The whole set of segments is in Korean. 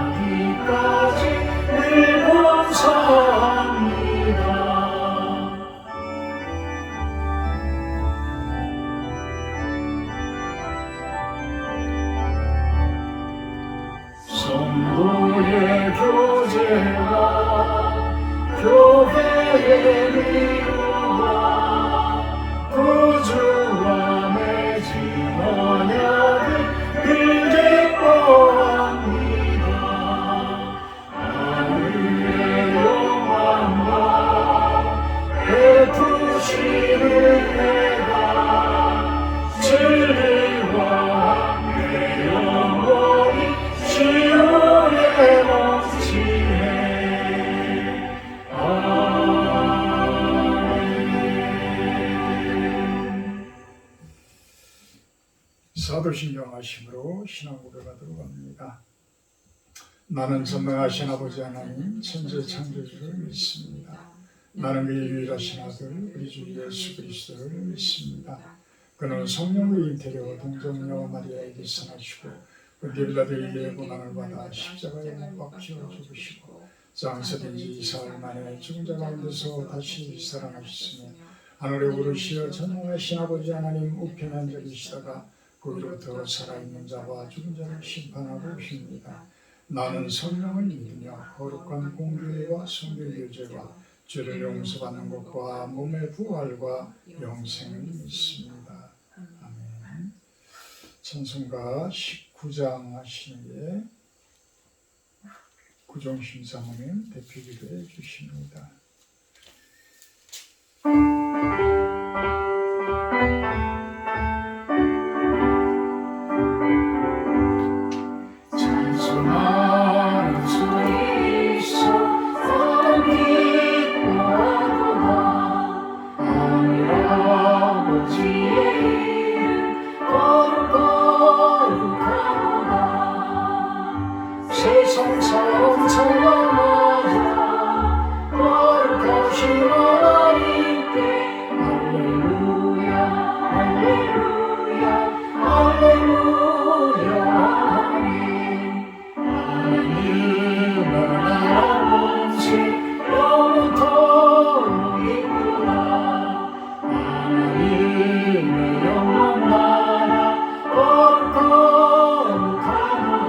생명나기까지 늘 감사합니다. 성도의 교제와 교회의 미루와 구주와 맺은 언약을 늘 기뻐합니다. 하늘의 영광과 베푸시는 내가 진리와 함께 영원히 시온에 넘치네. 사도신경 하심으로 신앙 고백하도록 합니다. 나는 전능하신 아버지 하나님 천재 창조주를 믿습니다. 나는 그의 유일하신 아들 우리 주 예수 그리스도를 믿습니다. 그는 성령의 인태리와 동정녀 마리아에게서 나시고 본디빌라드에게 고난을 받아 십자가에 못 박혀 죽으시고 장사된 지 4일 만에 죽은 자 가운데서 다시 살아나셨으며 하늘에 오르시어 전능하신 아버지 하나님 우편에 앉아 계시다가 거기로부터 살아있는 자와 죽은 자를 심판하고 오십니다. 나는 성령을 믿으며 거룩한 공교회와 성결교제와 죄를 용서받는 것과 몸의 부활과 영생을 믿습니다. 아멘. 찬송가 19장 하시기에 구종심사모님 대표기도해 주십니다. 찬송하는 소리 나는 기뻐하도다. 하늘 아버지의 이름 거룩하도다. 세상 사람 찬양하자 거룩하신 하나님께 할렐루야 할렐루야 할렐루야. 하나님은 아버지 영원토록 있구나. 하나님의 영원 나라 거룩하도다.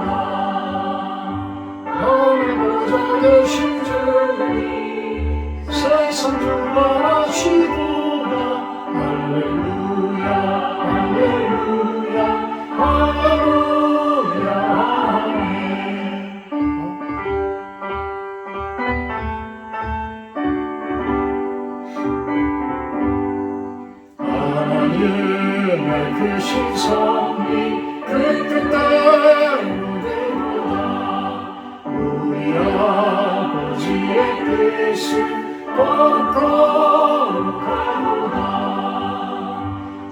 너를 보좌 되신 주님 세상 충만하시구나. 할렐루야 할렐루야 할렐루야. 하나님의 그 신성이 그 뜻대로 되도다. 우리 아버지의 뜻은 거룩하도다.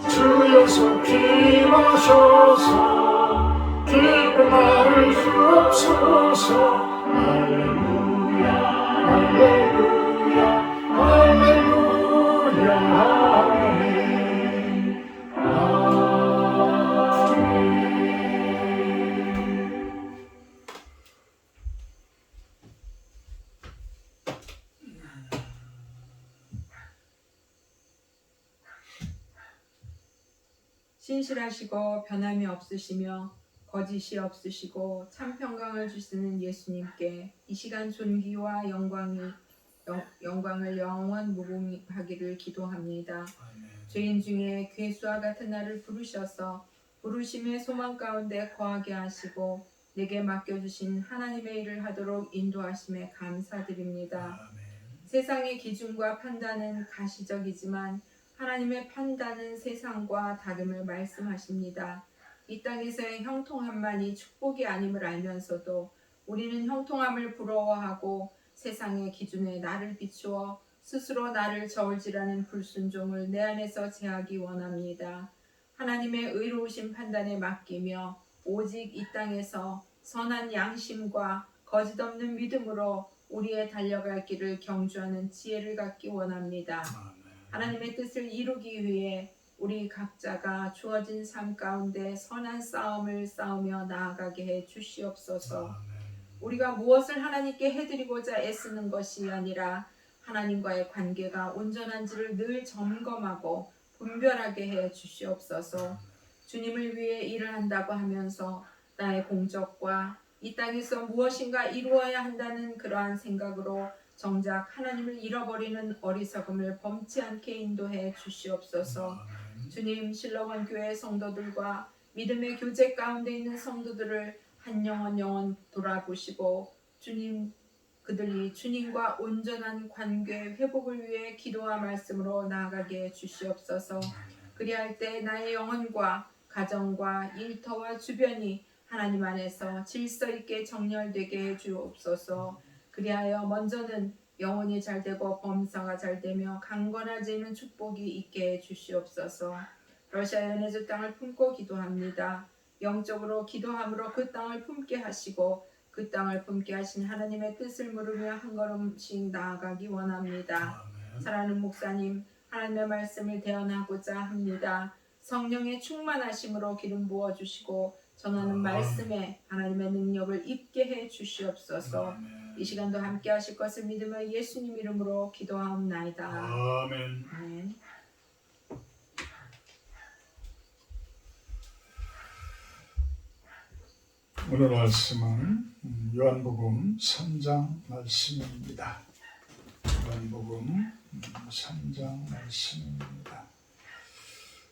주여 속히 마셔서 기쁜 나를 주옵소서. 할렐루야 할렐루야 할렐루야. 아멘 아멘. 신실하시고 변함이 없으시며 거짓이 없으시고 참 평강을 주시는 예수님께 이 시간 존귀와 영광을 영원 무궁하기를 기도합니다. 아멘. 죄인 중에 괴수와 같은 나를 부르셔서 부르심의 소망 가운데 거하게 하시고 내게 맡겨주신 하나님의 일을 하도록 인도하심에 감사드립니다. 아멘. 세상의 기준과 판단은 가시적이지만 하나님의 판단은 세상과 다름을 말씀하십니다. 이 땅에서의 형통함만이 축복이 아님을 알면서도 우리는 형통함을 부러워하고 세상의 기준에 나를 비추어 스스로 나를 저울질하는 불순종을 내 안에서 제하기 원합니다. 하나님의 의로우신 판단에 맡기며 오직 이 땅에서 선한 양심과 거짓 없는 믿음으로 우리의 달려갈 길을 경주하는 지혜를 갖기 원합니다. 하나님의 뜻을 이루기 위해 우리 각자가 주어진 삶 가운데 선한 싸움을 싸우며 나아가게 해 주시옵소서. 아멘. 우리가 무엇을 하나님께 해드리고자 애쓰는 것이 아니라 하나님과의 관계가 온전한지를 늘 점검하고 분별하게 해 주시옵소서. 주님을 위해 일을 한다고 하면서 나의 공적과 이 땅에서 무엇인가 이루어야 한다는 그러한 생각으로 정작 하나님을 잃어버리는 어리석음을 범치 않게 인도해 주시옵소서. 아멘. 주님, 실로원 교회 성도들과 믿음의 교제 가운데 있는 성도들을 한 영혼 돌아보시고 주님, 그들이 주님과 온전한 관계 회복을 위해 기도와 말씀으로 나아가게 해 주시옵소서. 그리할 때 나의 영혼과 가정과 일터와 주변이 하나님 안에서 질서 있게 정렬되게 해 주옵소서. 그리하여 먼저는 영혼이 잘되고 범사가 잘되며 강건하지 않은 축복이 있게 해 주시옵소서. 러시아 연해주 땅을 품고 기도합니다. 영적으로 기도함으로 그 땅을 품게 하시고 그 땅을 품게 하신 하나님의 뜻을 물으며 한 걸음씩 나아가기 원합니다. 아멘. 사랑하는 목사님, 하나님의 말씀을 대언하고자 합니다. 성령의 충만하심으로 기름 부어주시고 전하는 말씀에 하나님의 능력을 입게 해 주시옵소서. 아멘. 이 시간도 함께 하실 것을 믿으며 예수님 이름으로 기도하옵나이다. 아멘. 아멘. 오늘 말씀은 요한복음 3장 말씀입니다. 요한복음 3장 말씀입니다.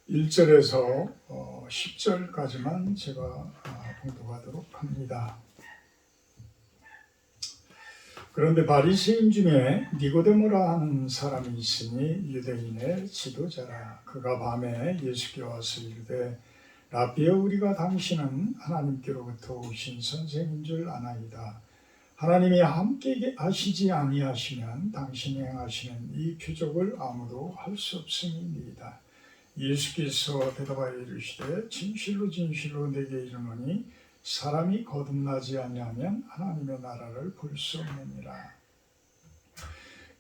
1절에서 10절까지만 제가 봉독하도록 합니다. 그런데 바리새인 중에 니고데모라 하는 사람이 있으니 유대인의 지도자라. 그가 밤에 예수께 와서 이르되 라비여, 우리가 당신은 하나님께로부터 오신 선생인 줄 아나이다. 하나님이 함께 하시지 아니하시면 당신이 행하시는 이 표적을 아무도 할 수 없음이니이다. 예수께서 대답하여 이르시되 진실로 진실로 내게 이르노니 사람이 거듭나지 아니하면 하나님의 나라를 볼 수 없느니라.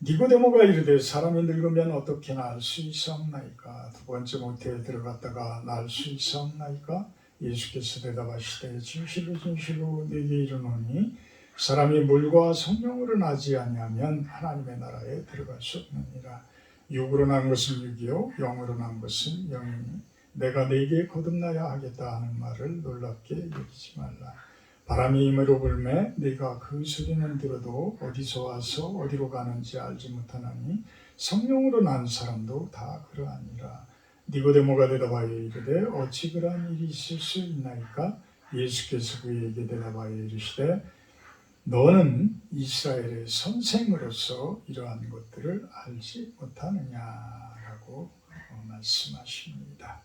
니고데모가 이르되 사람이 늙으면 어떻게 날 수 있사옵나이까? 두 번째 모태에 들어갔다가 날 수 있사옵나이까? 예수께서 대답하시되 진실로 진실로 내게 이르노니 사람이 물과 성령으로 나지 아니하면 하나님의 나라에 들어갈 수 없느니라. 육으로 난 것은 육이요 영으로 난 것은 영이니 내가 네게 거듭나야 하겠다 하는 말을 놀랍게 여기지 말라. 바람이 힘으로 불매 네가 그 소리는 들어도 어디서 와서 어디로 가는지 알지 못하나니 성령으로 난 사람도 다 그러하니라. 니고데모가 대답하여 이르되 어찌 그러한 일이 있을 수 있나이까? 예수께서 그에게 대답하여 이르시되 너는 이스라엘의 선생으로서 이러한 것들을 알지 못하느냐라고 말씀하십니다.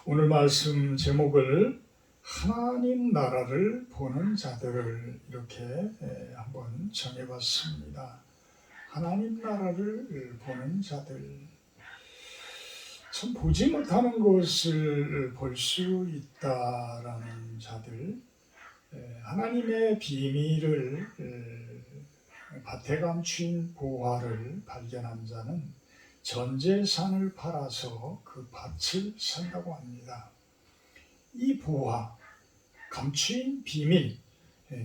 오늘 말씀 제목을 하나님 나라를 보는 자들을 이렇게 한번 정해봤습니다. 하나님 나라를 보는 자들, 참 보지 못하는 것을 볼 수 있다라는 자들, 하나님의 비밀을 밭에 감추인 보화를 발견한 자는 전 재산을 팔아서 그 밭을 산다고 합니다. 이 보화, 감추인 비밀,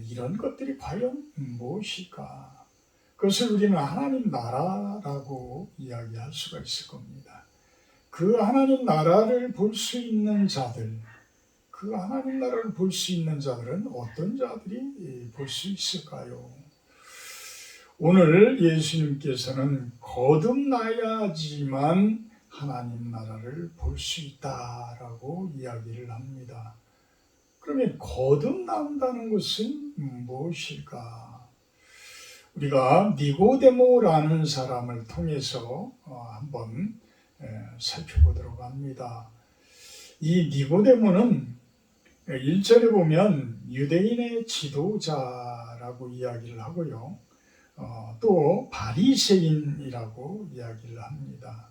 이런 것들이 과연 무엇일까? 그것을 우리는 하나님 나라라고 이야기할 수가 있을 겁니다. 그 하나님 나라를 볼 수 있는 자들, 그 하나님 나라를 볼 수 있는 자들은 어떤 자들이 볼 수 있을까요? 오늘 예수님께서는 거듭나야지만 하나님 나라를 볼 수 있다라고 이야기를 합니다. 그러면 거듭난다는 것은 무엇일까? 우리가 니고데모라는 사람을 통해서 한번 살펴보도록 합니다. 이 니고데모는 1절에 보면 유대인의 지도자라고 이야기를 하고요. 또 바리새인이라고 이야기를 합니다.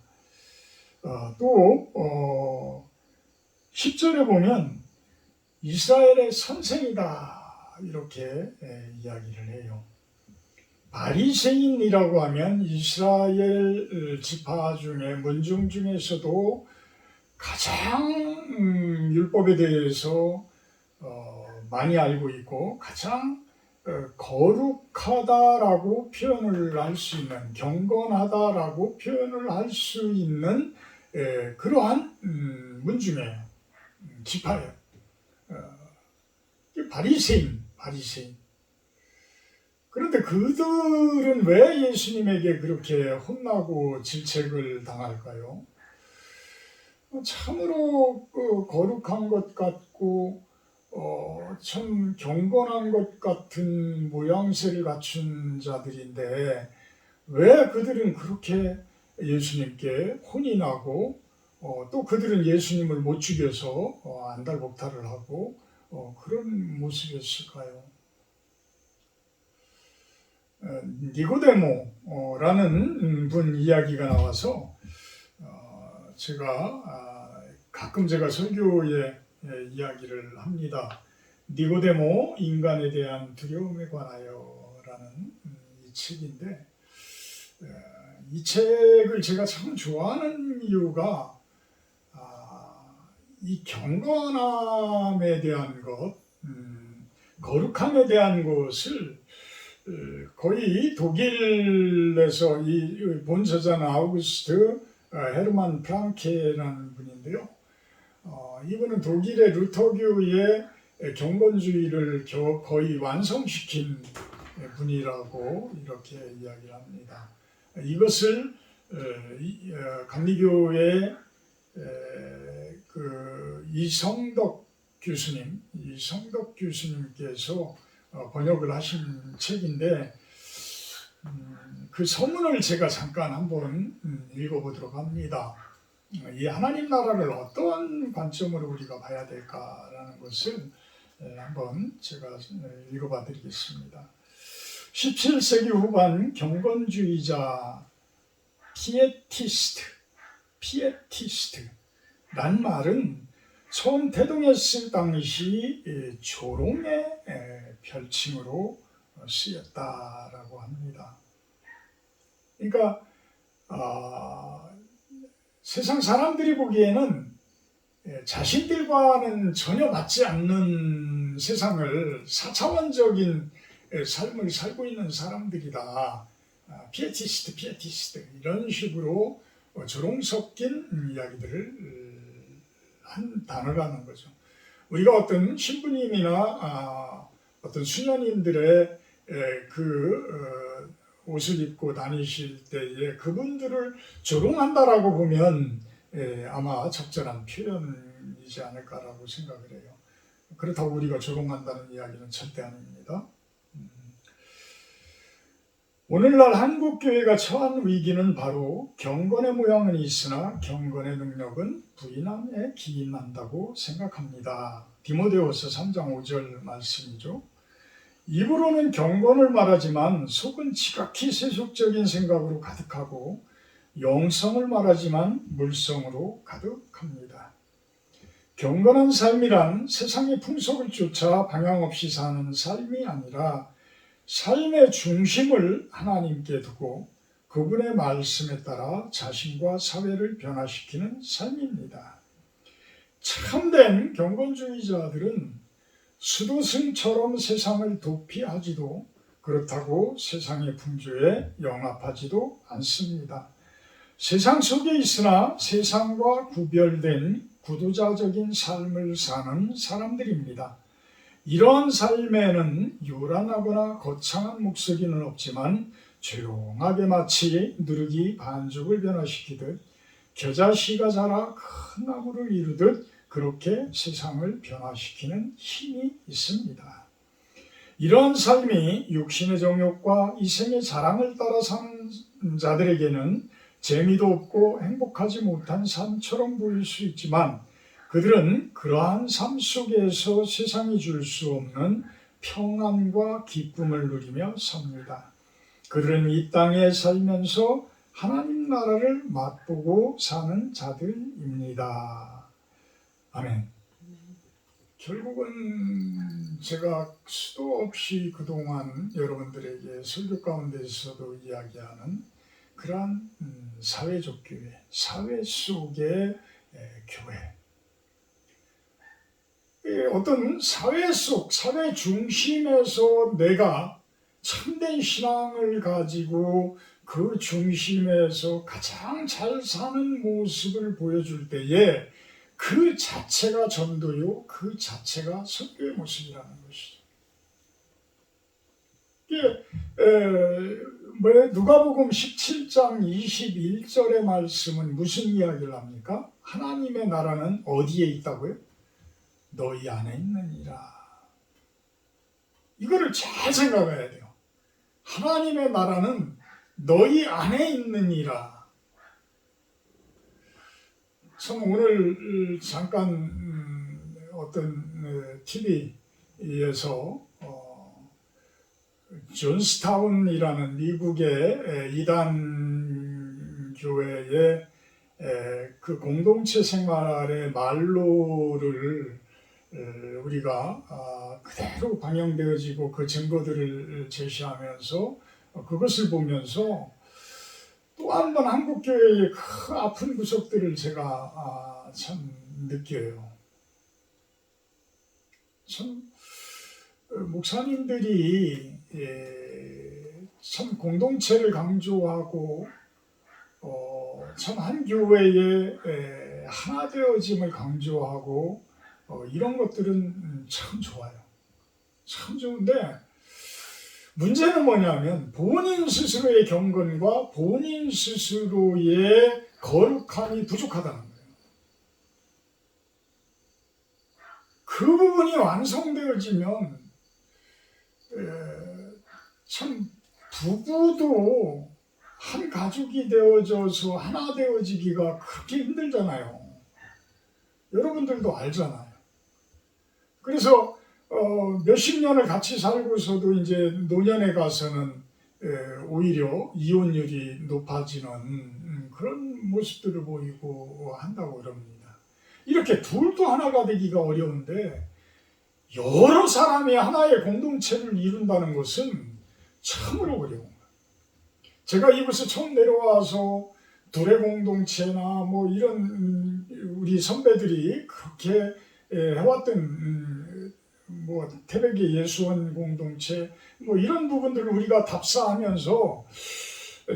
또 10절에 보면 이스라엘의 선생이다 이렇게 이야기를 해요. 바리새인이라고 하면 이스라엘 지파 중에 문중 중에서도 가장 율법에 대해서 많이 알고 있고 가장 거룩하다라고 표현을 할 수 있는, 경건하다라고 표현을 할 수 있는 그러한 문중에 지파예요. 바리새인. 그런데 그들은 왜 예수님에게 그렇게 혼나고 질책을 당할까요? 참으로 거룩한 것 같고 참 경건한 것 같은 모양새를 갖춘 자들인데 왜 그들은 그렇게 예수님께 혼이 나고 또 그들은 예수님을 못 죽여서 안달복달을 하고 그런 모습이었을까요? 니고데모라는 분 이야기가 나와서 가끔 제가 설교에 이야기를 합니다. 니고데모 인간에 대한 두려움에 관하여라는 이 책인데 이 책을 제가 참 좋아하는 이유가 이 경건함에 대한 것, 거룩함에 대한 것을 거의 독일에서 이 본저자는 아우구스트 헤르만 프랑케라는 분인데요. 이분은 독일의 루터교의 경건주의를 거의 완성시킨 분이라고 이렇게 이야기를 합니다. 이것을 감리교의 이성덕 교수님께서 번역을 하신 책인데 그 서문을 제가 잠깐 한번 읽어보도록 합니다. 이 하나님 나라를 어떤 관점으로 우리가 봐야 될까라는 것을 한번 제가 읽어봐 드리겠습니다. 17세기 후반 경건주의자 피에티스트란 말은 처음 태동했을 당시 조롱의 별칭으로 쓰였다라고 합니다. 그러니까 세상 사람들이 보기에는 자신들과는 전혀 맞지 않는 세상을 4차원적인 삶을 살고 있는 사람들이다. 피에티스트 이런 식으로 조롱 섞인 이야기들을 한 단어라는 거죠. 우리가 어떤 신부님이나 어떤 수녀님들의 옷을 입고 다니실 때에 그분들을 조롱한다라고 보면 아마 적절한 표현이지 않을까라고 생각을 해요. 그렇다고 우리가 조롱한다는 이야기는 절대 아닙니다. 오늘날 한국교회가 처한 위기는 바로 경건의 모양은 있으나 경건의 능력은 부인함에 기인한다고 생각합니다. 디모데후서 3장 5절 말씀이죠. 입으로는 경건을 말하지만 속은 지각히 세속적인 생각으로 가득하고 영성을 말하지만 물성으로 가득합니다. 경건한 삶이란 세상의 풍속을 쫓아 방향 없이 사는 삶이 아니라 삶의 중심을 하나님께 두고 그분의 말씀에 따라 자신과 사회를 변화시키는 삶입니다. 참된 경건주의자들은 수도승처럼 세상을 도피하지도 그렇다고 세상의 풍조에 영합하지도 않습니다. 세상 속에 있으나 세상과 구별된 구도자적인 삶을 사는 사람들입니다. 이러한 삶에는 요란하거나 거창한 목소리는 없지만 조용하게 마치 누르기 반죽을 변화시키듯 겨자씨가 자라 큰 나무를 이루듯 그렇게 세상을 변화시키는 힘이 있습니다. 이러한 삶이 육신의 정욕과 이생의 자랑을 따라 사는 자들에게는 재미도 없고 행복하지 못한 삶처럼 보일 수 있지만 그들은 그러한 삶 속에서 세상이 줄 수 없는 평안과 기쁨을 누리며 삽니다. 그들은 이 땅에 살면서 하나님 나라를 맛보고 사는 자들입니다. 아멘. 결국은 제가 수도 없이 그동안 여러분들에게 설교 가운데서도 이야기하는 그러한 사회적 교회, 사회 속에 교회. 어떤 사회 속, 사회 중심에서 내가 참된 신앙을 가지고 그 중심에서 가장 잘 사는 모습을 보여줄 때에 그 자체가 전도요, 그 자체가 선교의 모습이라는 것이죠. 누가복음 17장 21절의 말씀은 무슨 이야기를 합니까? 하나님의 나라는 어디에 있다고요? 너희 안에 있느니라. 이거를 잘 생각해야 돼요. 하나님의 나라는 너희 안에 있느니라. 참 오늘 잠깐 어떤 TV에서 존스타운이라는 미국의 이단 교회의 그 공동체 생활의 말로를 우리가 그대로 방영되어지고 그 증거들을 제시하면서 그것을 보면서 또 한 번 한국교회의 그 아픈 구석들을 제가 참 느껴요. 참 목사님들이 참 공동체를 강조하고 참 한 교회의 하나 되어짐을 강조하고 이런 것들은 참 좋아요. 참 좋은데 문제는 뭐냐면 본인 스스로의 경건과 본인 스스로의 거룩함이 부족하다는 거예요. 그 부분이 완성되어지면 참 부부도 한 가족이 되어져서 하나 되어지기가 그렇게 힘들잖아요. 여러분들도 알잖아요. 그래서 몇십 년을 같이 살고서도 이제 노년에 가서는 오히려 이혼율이 높아지는 그런 모습들을 보이고 한다고 그럽니다. 이렇게 둘도 하나가 되기가 어려운데 여러 사람이 하나의 공동체를 이룬다는 것은 참으로 어려운 거예요. 제가 이곳에 처음 내려와서 둘의 공동체나 뭐 이런 우리 선배들이 그렇게 해왔던 뭐 태백의 예수원 공동체 뭐 이런 부분들을 우리가 답사하면서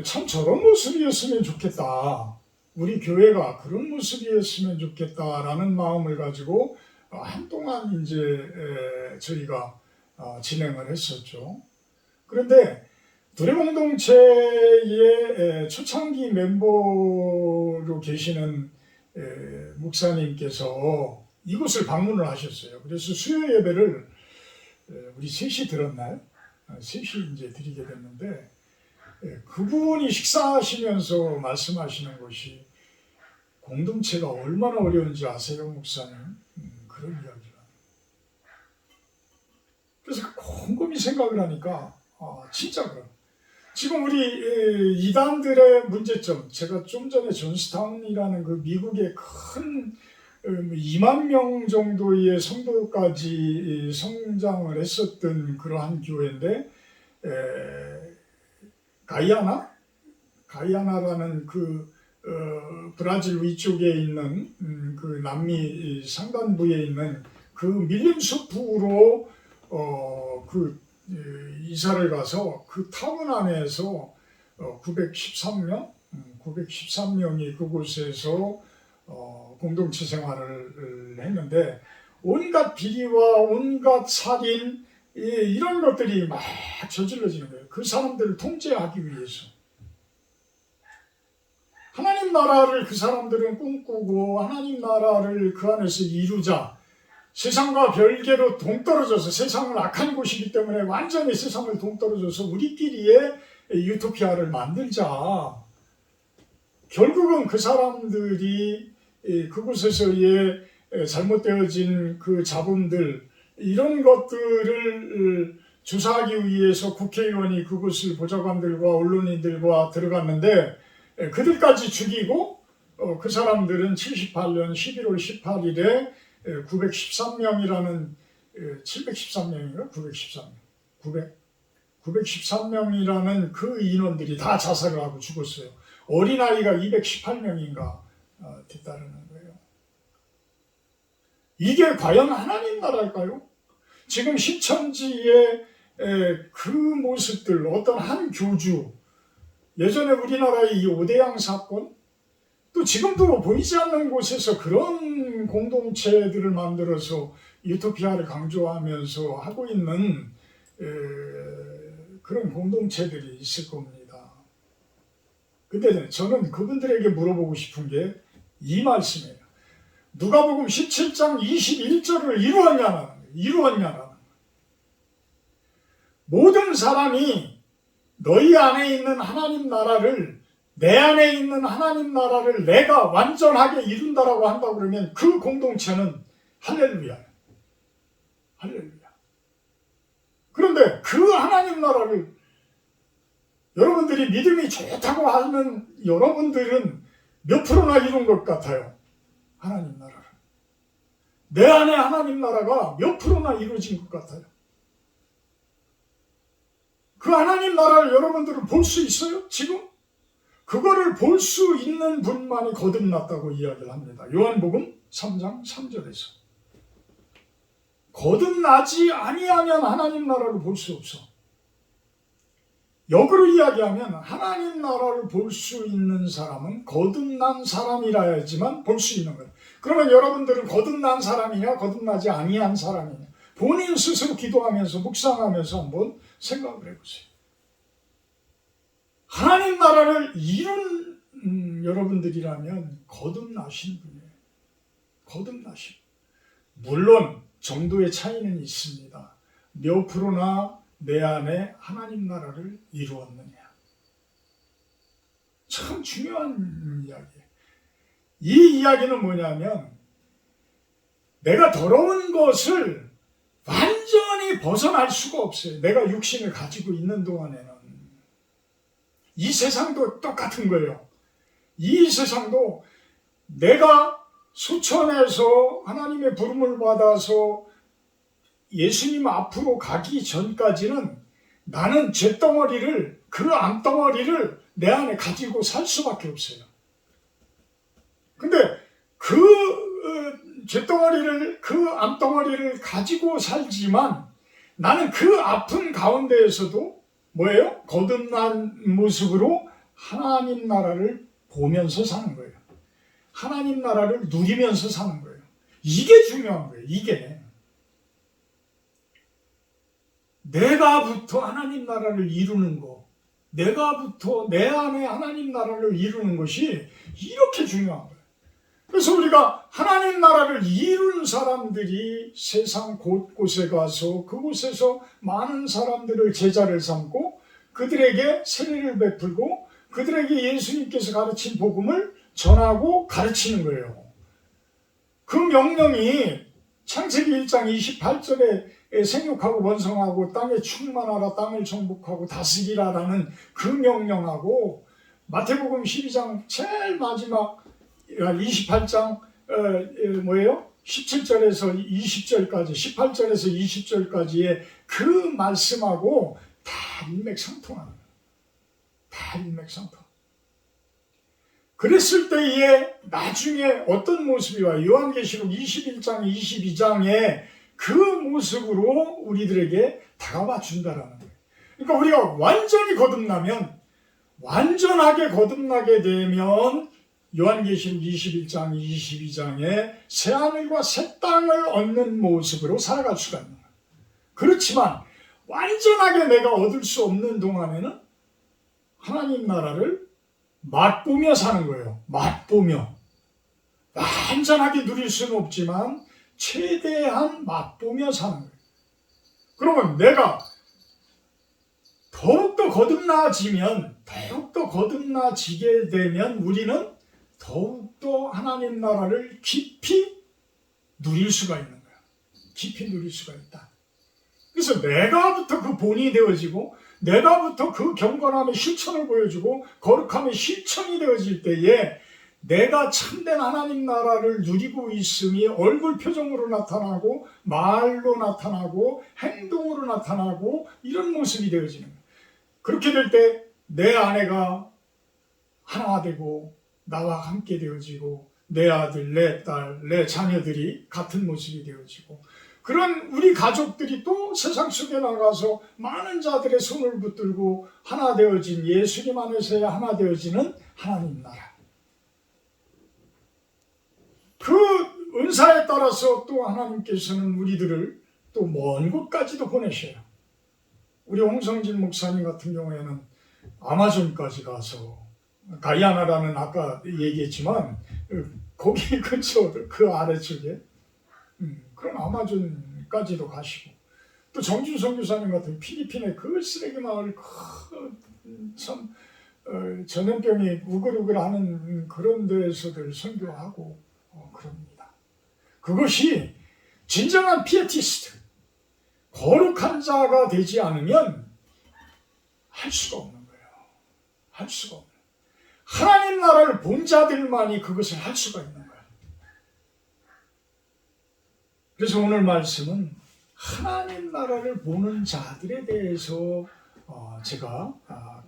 참 저런 모습이었으면 좋겠다. 우리 교회가 그런 모습이었으면 좋겠다라는 마음을 가지고 한동안 이제 저희가 진행을 했었죠. 그런데 둘의 공동체의 초창기 멤버로 계시는 목사님께서 이곳을 방문을 하셨어요. 그래서 수요 예배를 우리 셋이 들었나요? 셋이 이제 드리게 됐는데 그분이 식사하시면서 말씀하시는 것이 공동체가 얼마나 어려운지 아세요, 목사님? 그런 이야기를. 그래서 곰곰이 생각을 하니까 진짜 그래요. 지금 우리 이단들의 문제점, 제가 좀 전에 존스타운이라는 그 미국의 큰 2만 명 정도의 성도까지 성장을 했었던 그러한 교회인데 가이아나라는 그 브라질 위쪽에 있는 그 남미 상단부에 있는 그 밀림숲으로 그 이사를 가서 그 타운 안에서 913명이 그곳에서 공동체 생활을 했는데 온갖 비리와 온갖 살인 이런 것들이 막 저질러지는 거예요. 그 사람들을 통제하기 위해서. 하나님 나라를 그 사람들은 꿈꾸고 하나님 나라를 그 안에서 이루자. 세상과 별개로 동떨어져서 세상은 악한 곳이기 때문에 완전히 세상을 동떨어져서 우리끼리의 유토피아를 만들자. 결국은 그 사람들이 그곳에서의 잘못되어진 그 잡음들 이런 것들을 조사하기 위해서 국회의원이 그곳을 보좌관들과 언론인들과 들어갔는데 그들까지 죽이고 그 사람들은 78년 11월 18일에 913명이라는 713명인가? 913명이라는 그 인원들이 다 자살을 하고 죽었어요. 어린아이가 218명인가 됐다는 거예요. 이게 과연 하나님 나라일까요? 지금 신천지의 그 모습들, 어떤 한 교주, 예전에 우리나라의 이 오대양 사건, 또 지금도 보이지 않는 곳에서 그런 공동체들을 만들어서 유토피아를 강조하면서 하고 있는 그런 공동체들이 있을 겁니다. 근데 저는 그분들에게 물어보고 싶은 게 이 말씀이에요. 누가복음 17장 21절을 이루었냐는 모든 사람이 너희 안에 있는 하나님 나라를, 내 안에 있는 하나님 나라를 내가 완전하게 이룬다라고 한다 그러면 그 공동체는 할렐루야. 할렐루야. 그런데 그 하나님 나라를 여러분들이 믿음이 좋다고 하는 여러분들은 몇 프로나 이룬 것 같아요? 하나님 나라를. 내 안에 하나님 나라가 몇 프로나 이루어진 것 같아요? 그 하나님 나라를 여러분들은 볼 수 있어요? 지금? 그거를 볼 수 있는 분만이 거듭났다고 이야기를 합니다. 요한복음 3장 3절에서. 거듭나지 아니하면 하나님 나라를 볼 수 없어. 역으로 이야기하면 하나님 나라를 볼 수 있는 사람은 거듭난 사람이라야지만 볼 수 있는 거예요. 그러면 여러분들은 거듭난 사람이냐 거듭나지 아니한 사람이냐 본인 스스로 기도하면서 묵상하면서 한번 생각을 해보세요. 하나님 나라를 이룬 여러분들이라면 거듭나신 분이에요. 거듭나신. 물론 정도의 차이는 있습니다. 몇 프로나 내 안에 하나님 나라를 이루었느냐. 참 중요한 이야기예요. 이 이야기는 뭐냐면 내가 더러운 것을 완전히 벗어날 수가 없어요. 내가 육신을 가지고 있는 동안에는. 이 세상도 똑같은 거예요. 이 세상도 내가 수천에서 하나님의 부름을 받아서 예수님 앞으로 가기 전까지는 나는 죄덩어리를, 그 암덩어리를 내 안에 가지고 살 수밖에 없어요. 근데 그 죄덩어리를, 그 암덩어리를 가지고 살지만 나는 그 아픈 가운데에서도 뭐예요? 거듭난 모습으로 하나님 나라를 보면서 사는 거예요. 하나님 나라를 누리면서 사는 거예요. 이게 중요한 거예요. 이게. 내가부터 하나님 나라를 이루는 거, 내가부터 내 안에 하나님 나라를 이루는 것이 이렇게 중요한 거예요. 그래서 우리가 하나님 나라를 이룬 사람들이 세상 곳곳에 가서 그곳에서 많은 사람들을 제자를 삼고 그들에게 세례를 베풀고 그들에게 예수님께서 가르친 복음을 전하고 가르치는 거예요. 그 명령이 창세기 1장 28절에 생육하고 번성하고 땅에 충만하라, 땅을 정복하고 다스리라라는 그 명령하고 마태복음 12장 제일 마지막 28장 17절에서 20절까지 18절에서 20절까지의 그 말씀하고 다 일맥상통하는 거예요. 다 일맥상통. 그랬을 때에 나중에 어떤 모습이 와요? 요한계시록 21장 22장에 그 모습으로 우리들에게 다가와 준다라는 거예요. 그러니까 우리가 완전히 거듭나면, 완전하게 거듭나게 되면 요한계시록 21장 22장에 새하늘과 새 땅을 얻는 모습으로 살아갈 수가 있는 거예요. 그렇지만 완전하게 내가 얻을 수 없는 동안에는 하나님 나라를 맛보며 사는 거예요. 맛보며. 완전하게 누릴 수는 없지만 최대한 맛보며 사는 거예요. 그러면 내가 더욱더 거듭나지게 되면 우리는 더욱더 하나님 나라를 깊이 누릴 수가 있는 거예요. 깊이 누릴 수가 있다. 그래서 내가부터 그 본이 되어지고 내가부터 그 경건함의 실천을 보여주고 거룩함의 실천이 되어질 때에 내가 참된 하나님 나라를 누리고 있음이 얼굴 표정으로 나타나고 말로 나타나고 행동으로 나타나고 이런 모습이 되어지는 거예요. 그렇게 될 때 내 아내가 하나가 되고 나와 함께 되어지고 내 아들, 내 딸, 내 자녀들이 같은 모습이 되어지고 그런 우리 가족들이 또 세상 속에 나가서 많은 자들의 손을 붙들고 하나 되어진 예수님 안에서야 하나 되어지는 하나님 나라. 그 은사에 따라서 또 하나님께서는 우리들을 또 먼 곳까지도 보내셔요. 우리 홍성진 목사님 같은 경우에는 아마존까지 가서 가이아나라는 아까 얘기했지만 거기 근처 그 아래쪽에 그런 아마존까지도 가시고 또 정준성 교사님 같은 필리핀의 그 쓰레기 마을 참 전염병이 우글우글하는 그런 데에서들 선교하고 그럽니다. 그것이 진정한 피에티스트, 거룩한 자가 되지 않으면 할 수가 없는 거예요. 할 수가 없는. 하나님 나라를 본 자들만이 그것을 할 수가 있는 거예요. 그래서 오늘 말씀은 하나님 나라를 보는 자들에 대해서 제가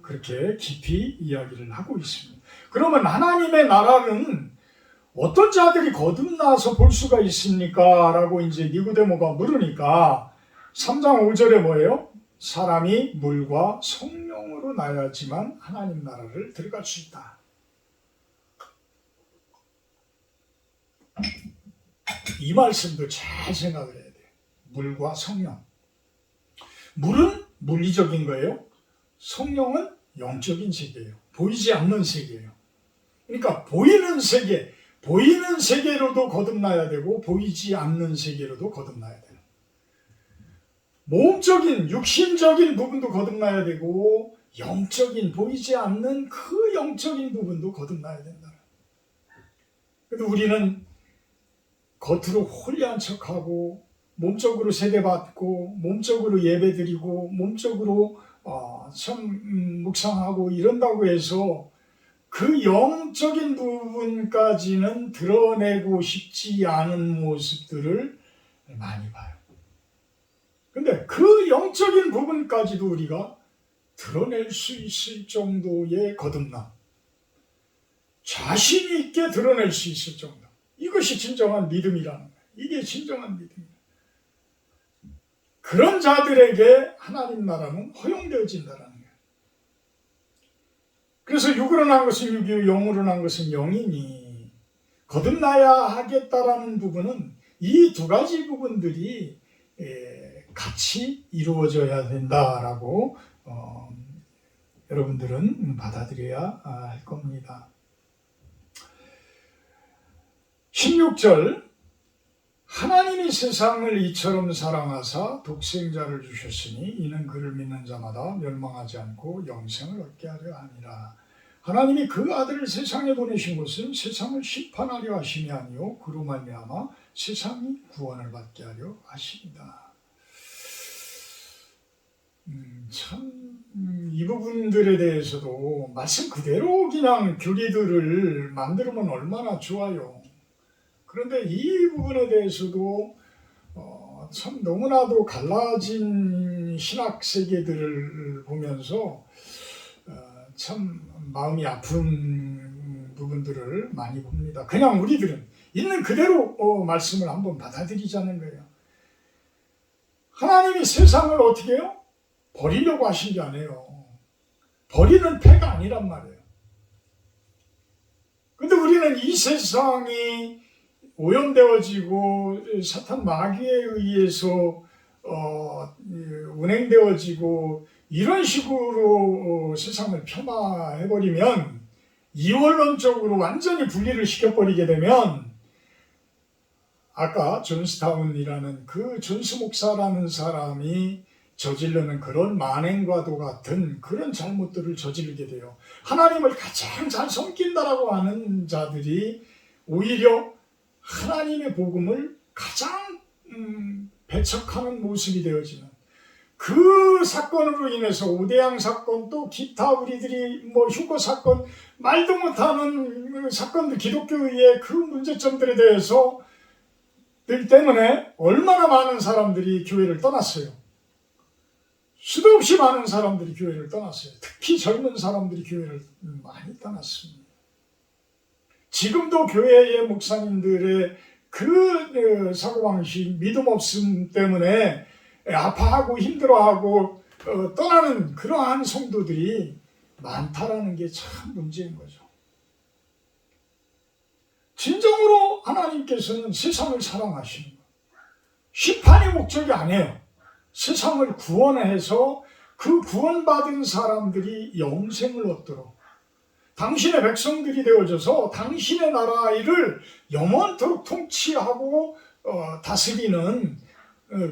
그렇게 깊이 이야기를 하고 있습니다. 그러면 하나님의 나라는 어떤 자들이 거듭나서 볼 수가 있습니까? 라고 이제 니고데모가 물으니까 3장 5절에 뭐예요? 사람이 물과 성령으로 나야지만 하나님 나라를 들어갈 수 있다. 이 말씀도 잘 생각을 해야 돼요. 물과 성령. 물은 물리적인 거예요. 성령은 영적인 세계예요. 보이지 않는 세계예요. 그러니까 보이는 세계로도 거듭나야 되고 보이지 않는 세계로도 거듭나야 돼요. 몸적인, 육신적인 부분도 거듭나야 되고 영적인, 보이지 않는 그 영적인 부분도 거듭나야 된다. 그래도 우리는 겉으로 홀리한 척하고 몸적으로 세례받고 몸적으로 예배드리고 몸적으로 묵상하고 이런다고 해서 그 영적인 부분까지는 드러내고 싶지 않은 모습들을 많이 봐요. 근데 그 영적인 부분까지도 우리가 드러낼 수 있을 정도의 거듭남, 자신 있게 드러낼 수 있을 정도, 이것이 진정한 믿음이라는 거예요. 이게 진정한 믿음이에요. 그런 자들에게 하나님 나라는 허용되어진다는 거예요. 그래서 육으로 난 것은 육이요 영으로 난 것은 영이니 거듭나야 하겠다라는 부분은 이 두 가지 부분들이 같이 이루어져야 된다라고 여러분들은 받아들여야 할 겁니다. 16절 하나님이 세상을 이처럼 사랑하사 독생자를 주셨으니 이는 그를 믿는 자마다 멸망하지 않고 영생을 얻게 하려 함이라. 하나님이 그 아들을 세상에 보내신 것은 세상을 심판하려 하심이 아니요 그로 말미암아 세상이 구원을 받게 하려 하십니다. 이 부분들에 대해서도 말씀 그대로 그냥 교리들을 만들면 얼마나 좋아요. 그런데 이 부분에 대해서도 참 너무나도 갈라진 신학 세계들을 보면서 참 마음이 아픈 부분들을 많이 봅니다. 그냥 우리들은 있는 그대로 말씀을 한번 받아들이자는 거예요. 하나님이 세상을 어떻게 해요? 버리려고 하신 게 아니에요. 버리는 패가 아니란 말이에요. 근데 우리는 이 세상이 오염되어지고 사탄 마귀에 의해서 운행되어지고 이런 식으로 세상을 폄하해버리면 이원론적으로 완전히 분리를 시켜버리게 되면 아까 존스타운이라는 그 존스 목사라는 사람이 저지르는 그런 만행과도 같은 그런 잘못들을 저지르게 돼요. 하나님을 가장 잘 섬긴다라고 하는 자들이 오히려 하나님의 복음을 가장 배척하는 모습이 되어지는 그 사건으로 인해서 오대양 사건 또 기타 우리들이 휴거 사건 말도 못하는 사건들 기독교의 그 문제점들에 대해서 들 때문에 얼마나 많은 사람들이 교회를 떠났어요. 수도 없이 많은 사람들이 교회를 떠났어요. 특히 젊은 사람들이 교회를 많이 떠났습니다. 지금도 교회의 목사님들의 그 사고방식, 믿음 없음 때문에 아파하고 힘들어하고 떠나는 그러한 성도들이 많다라는 게 참 문제인 거죠. 진정으로 하나님께서는 세상을 사랑하시는 거예요. 심판이 목적이 아니에요. 세상을 구원해서 그 구원받은 사람들이 영생을 얻도록 당신의 백성들이 되어져서 당신의 나라를 영원토록 통치하고 다스리는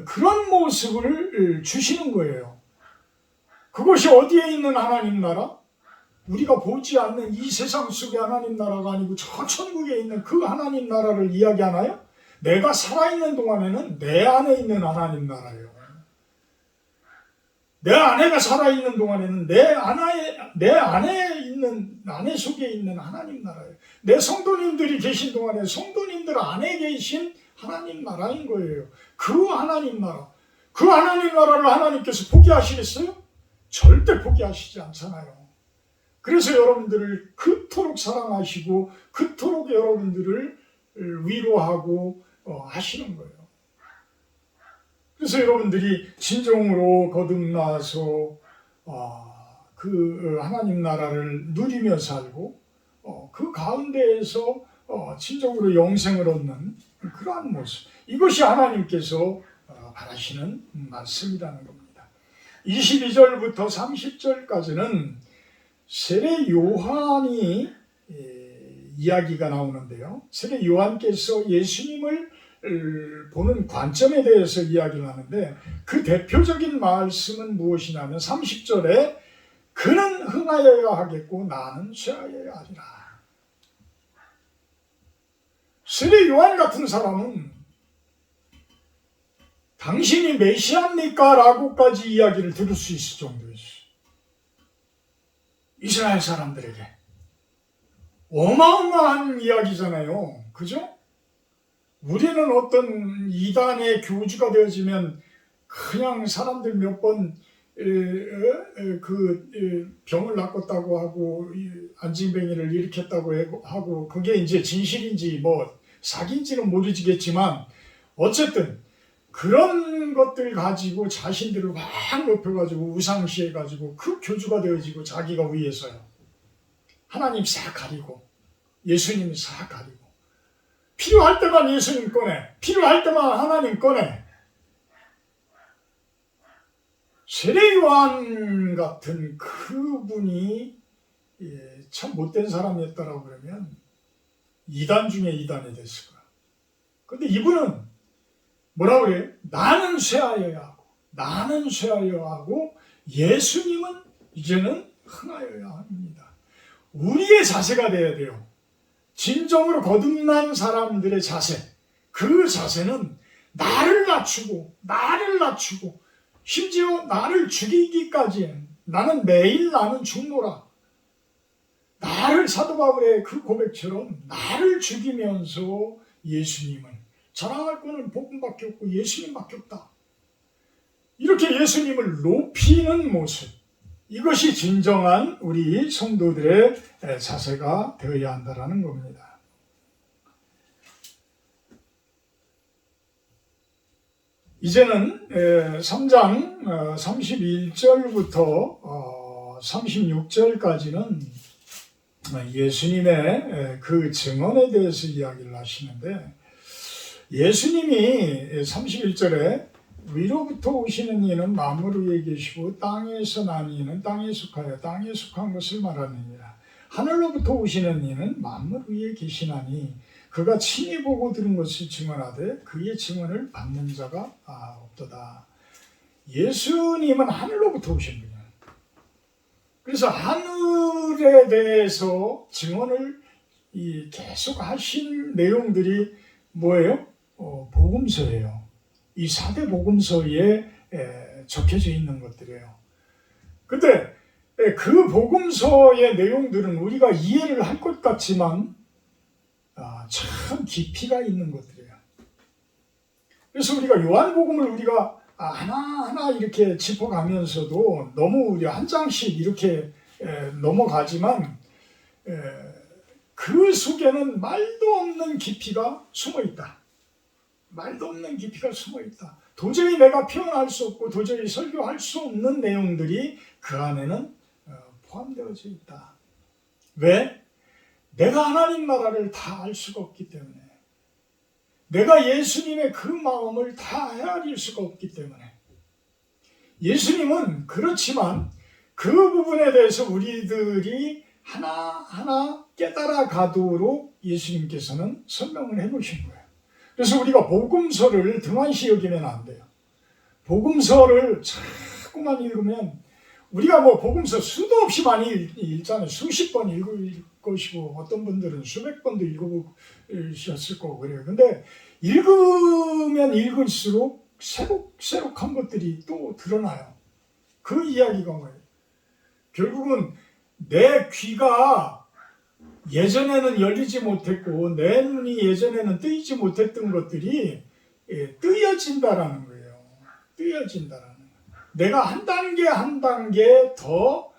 그런 모습을 주시는 거예요. 그것이 어디에 있는 하나님 나라? 우리가 보지 않는 이 세상 속의 하나님 나라가 아니고 저 천국에 있는 그 하나님 나라를 이야기하나요? 내가 살아있는 동안에는 내 안에 있는 하나님 나라예요. 내 아내가 살아있는 동안에는 내 안에 속에 있는 하나님 나라예요. 내 성도님들이 계신 동안에 성도님들 안에 계신 하나님 나라인 거예요. 그 하나님 나라. 그 하나님 나라를 하나님께서 포기하시겠어요? 절대 포기하시지 않잖아요. 그래서 여러분들을 그토록 사랑하시고 그토록 여러분들을 위로하고 하시는 거예요. 그래서 여러분들이 진정으로 거듭나서 그 하나님 나라를 누리며 살고 그 가운데에서 진정으로 영생을 얻는 그러한 모습, 이것이 하나님께서 바라시는 말씀이라는 겁니다. 22절부터 30절까지는 세례 요한이 이야기가 나오는데요. 세례 요한께서 예수님을 보는 관점에 대해서 이야기를 하는데 그 대표적인 말씀은 무엇이냐면 30절에 그는 흥하여야 하겠고 나는 쇠하여야 하리라. 세례 요한 같은 사람은 당신이 메시아입니까? 라고까지 이야기를 들을 수 있을 정도였어요. 이스라엘 사람들에게 어마어마한 이야기잖아요. 그죠? 우리는 어떤 이단의 교주가 되어지면 그냥 사람들 몇 번 병을 낚았다고 하고 안진뱅이를 일으켰다고 하고 그게 이제 진실인지 뭐 사기인지는 모르겠지만 어쨌든 그런 것들 가지고 자신들을 확 높여가지고 우상시해가지고 그 교주가 되어지고 자기가 위에서요. 하나님 싹 가리고 예수님 싹 가리고 필요할 때만 예수님 꺼내, 필요할 때만 하나님 꺼내. 세례 요한 같은 그분이 참 못된 사람이었다라고 그러면 이단 중에 이단이 됐을 거야. 근데 이분은 뭐라 그래요? 나는 쇠하여야 하고, 나는 쇠하여야 하고, 예수님은 이제는 흥하여야 합니다. 우리의 자세가 돼야 돼요. 진정으로 거듭난 사람들의 자세, 그 자세는 나를 낮추고 심지어 나를 죽이기까지 나는 매일 나는 죽노라. 나를 사도 바울의 그 고백처럼 나를 죽이면서 예수님을 자랑할 거는 복음밖에 없고 예수님밖에 없다. 이렇게 예수님을 높이는 모습, 이것이 진정한 우리 성도들의 자세가 되어야 한다는 겁니다. 이제는 3장 31절부터 36절까지는 예수님의 그 증언에 대해서 이야기를 하시는데 예수님이 31절에 위로부터 오시는 이는 만물 위에 계시고 땅에서 난 이는 땅에 속하여 땅에 속한 것을 말하느니라. 하늘로부터 오시는 이는 만물 위에 계시나니 그가 친히 보고 들은 것을 증언하되 그의 증언을 받는 자가 없도다. 예수님은 하늘로부터 오신 분이에요. 그래서 하늘에 대해서 증언을 계속 하신 내용들이 뭐예요? 복음서예요. 이 4대 복음서에 적혀져 있는 것들이에요. 근데 그 복음서의 내용들은 우리가 이해를 할 것 같지만 참 깊이가 있는 것들이에요. 그래서 우리가 요한복음을 우리가 하나하나 이렇게 짚어가면서도 너무 우리 한 장씩 이렇게 넘어가지만 그 속에는 말도 없는 깊이가 숨어 있다. 말도 없는 깊이가 숨어 있다. 도저히 내가 표현할 수 없고 도저히 설교할 수 없는 내용들이 그 안에는 포함되어져 있다. 왜? 내가 하나님 나라를 다 알 수가 없기 때문에, 내가 예수님의 그 마음을 다 헤아릴 수가 없기 때문에. 예수님은 그렇지만 그 부분에 대해서 우리들이 하나하나 깨달아 가도록 예수님께서는 설명을 해놓으신 거예요. 그래서 우리가 복음서를 등한시 여기면 안 돼요. 복음서를 자꾸만 읽으면, 우리가 뭐 복음서 수도 없이 많이 읽잖아요. 수십 번 읽을 것이고 어떤 분들은 수백 번도 읽으셨을 거고 그래요. 근데 읽으면 읽을수록 새록새록한 것들이 또 드러나요. 그 이야기가 뭐예요? 결국은 내 귀가 예전에는 열리지 못했고 내 눈이 예전에는 뜨이지 못했던 것들이 뜨여진다라는 거예요. 뜨여진다라는 거예요. 내가 한 단계 한 단계 더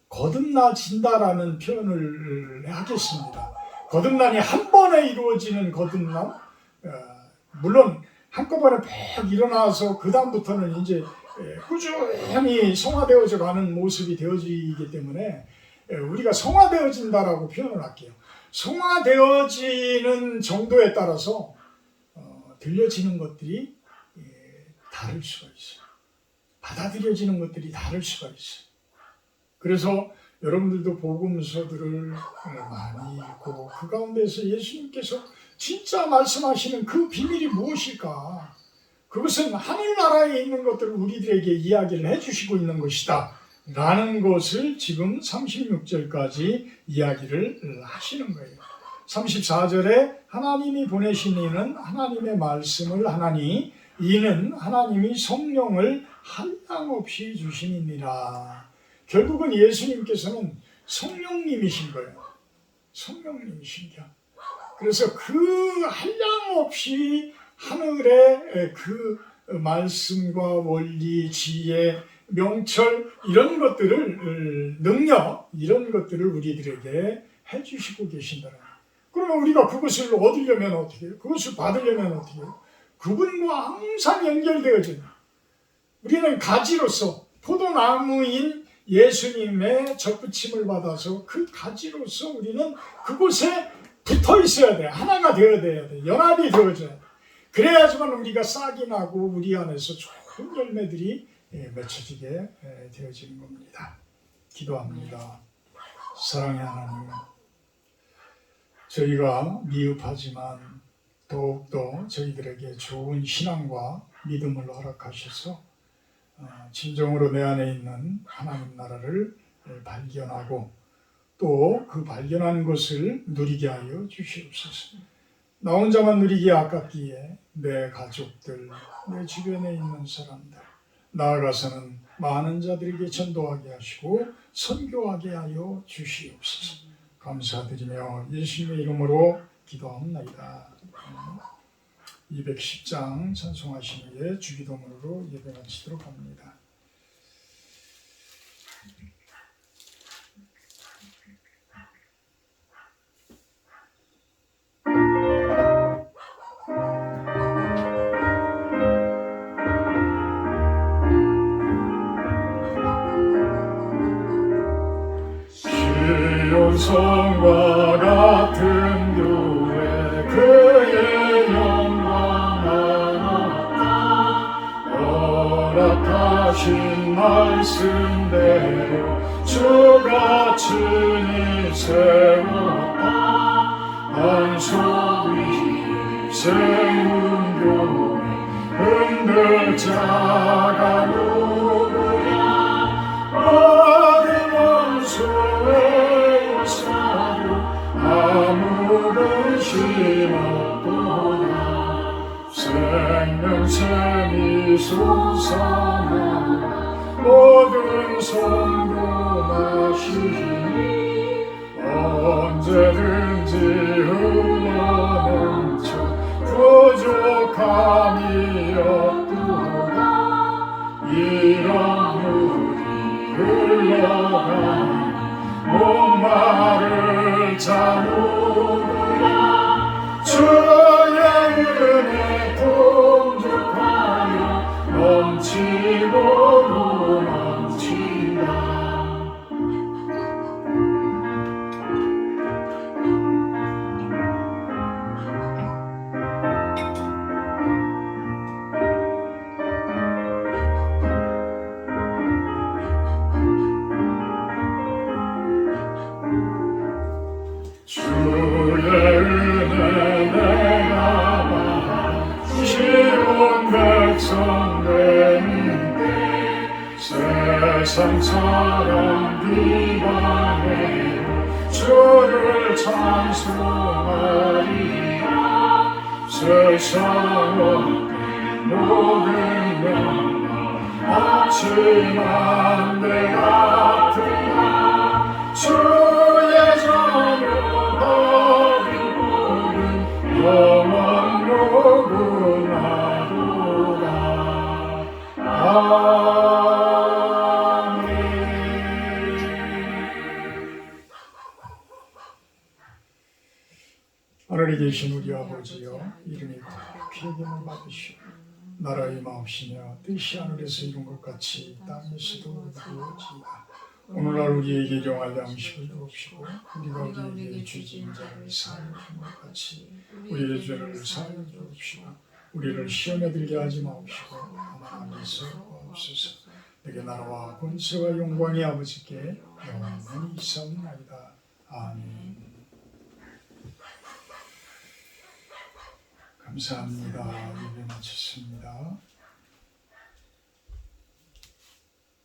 거듭나진다라는 표현을 하겠습니다. 거듭남이 한 번에 이루어지는 거듭남, 물론 한꺼번에 팍 일어나서 그 다음부터는 이제 꾸준히 성화되어져 가는 모습이 되어지기 때문에 우리가 성화되어진다라고 표현을 할게요. 성화되어지는 정도에 따라서 들려지는 것들이 다를 수가 있어요. 받아들여지는 것들이 다를 수가 있어요. 그래서 여러분들도 복음서들을 많이 읽고 그 가운데서 예수님께서 진짜 말씀하시는 그 비밀이 무엇일까? 그것은 하늘나라에 있는 것들을 우리들에게 이야기를 해주시고 있는 것이다 라는 것을 지금 36절까지 이야기를 하시는 거예요. 34절에 하나님이 보내신 이는 하나님의 말씀을 하나니 이는 하나님이 성령을 한량없이 주시니라. 결국은 예수님께서는 성령님이신 거예요. 성령님이신 거. 그래서 그 한량없이 하늘의 그 말씀과 원리, 지혜, 명철 이런 것들을 능력 이런 것들을 우리들에게 해주시고 계신다는 거예요. 그러면 우리가 그것을 얻으려면 어떻게 해요? 그것을 받으려면 어떻게 해요? 그분과 항상 연결되어져요. 우리는 가지로서 포도나무인 예수님의 접붙임을 받아서 그 가지로서 우리는 그곳에 붙어 있어야 돼요. 하나가 되어야 돼. 연합이 되어져야 돼. 그래야지만 우리가 싹이 나고 우리 안에서 좋은 열매들이 맺혀지게 되어지는 겁니다. 기도합니다. 사랑의 하나님, 저희가 미흡하지만 더욱더 저희들에게 좋은 신앙과 믿음을 허락하셔서 진정으로 내 안에 있는 하나님 나라를 발견하고 또 그 발견한 것을 누리게 하여 주시옵소서. 나 혼자만 누리기 아깝기에 내 가족들, 내 주변에 있는 사람들, 나아가서는 많은 자들에게 전도하게 하시고 선교하게 하여 주시옵소서. 감사드리며 예수님의 이름으로 기도합니다. 210장 찬송하신 후에 주기도문으로 예배 마치도록 합니다. 시온성과 같은 교회 그의 영광 나눴다. 허락하신 말씀대로 주가 친히 세웠다. 반석 위에 세운 교회 흔들 자가 누구냐. 모든 원수의 요사로 아무 근심 없도다. 생명샘이 솟아나 모든 성도 마시니 언제든지 흘러넘쳐 부족함이 없도다. 이런 물이 흘러가니 목마를 자 누구나 주의 은혜 풍족하여 넘치고 넘친다. 주의 은혜 내가 받아 쉬운 백성 되는데 세상처럼 비방해 주를 찬송하리라. 세상은 모든 명망 없지만 내 같으나 주의 자녀 영원 누구나도다. 아멘. 하늘에 계신 우리 아버지여, 이름이 거룩히 여김을 받으시오. 나라의 마옵시며 뜻이 하늘에서 이룬 것 같이 땅에서도 이루어지이다. 오늘날 우리에게 일용할 양식을 주옵시고 우리가 우리에게 죄진 자를 사하여 준 것 같이 우리의 죄를 사하여 주옵시고 우리를 시험에 들게 하지 마옵시고 다만 악에서 구하옵소서. 내게 나라와 권세와 영광이 아버지께 영원히 있사옵나이다. 아멘. 감사합니다. 예배 마쳤습니다.